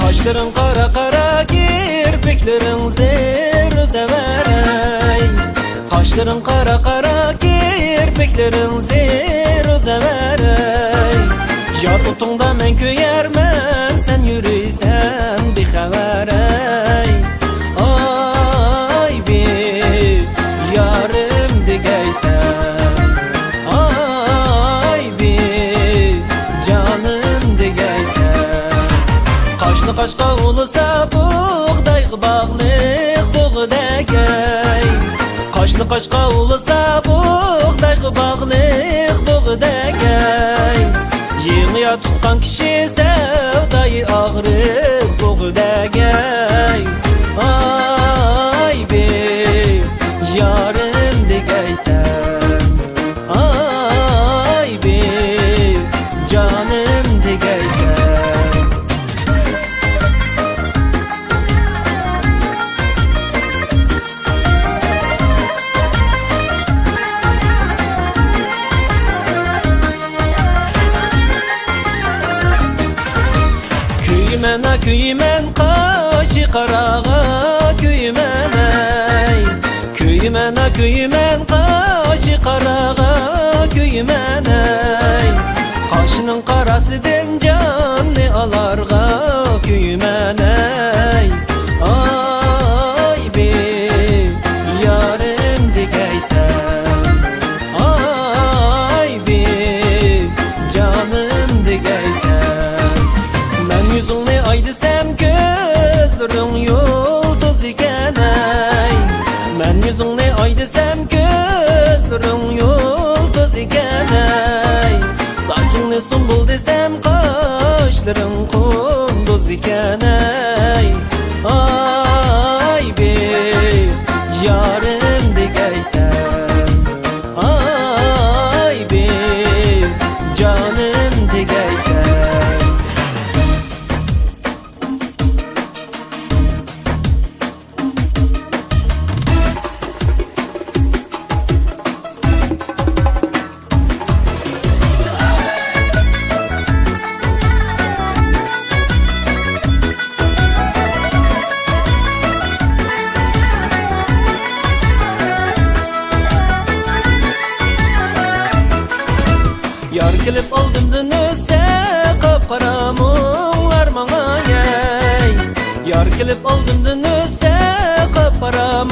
Kaşların kara kara, kirpiklerin zerre zeverey. Kaşların kara kara, kirpiklerin zerre zeverey. Yar otunda men köyermen, sen yürüysen bir haberey. Ay bir yarım digeysen, ay bir canım digeysen. Kaşlı kaşka olsa buğday bağlıq buğdagay. Kaşlı kaşka olsa buğday bağlıq buğdagay. Yığıya tutkan kişi sevdayı ağrıq buğdagay. Ay bir yarım digeysen, ay bir canım digeysen. Küymena kuymen kaşı karağa kuymeney. Küymena kuymen kaşı karağa kuymeney. Kaşının karasıdın canı alarga kuymeney. Ay bir yarım digeysen, ay bir canım digeysen. Ben yüzünü ay desem gözlerin yıldız iken ey. Ben yüzünü ay desem gözlerin yıldız iken ey. Saçını sumbul desem kaşların kunduz iken ey. Ay bir yarım digeysen, ay bir canım digeysen. Yar kilip aldım dönüse kapkara mumlar bana yey. Yar kilip aldım dönüse kapkara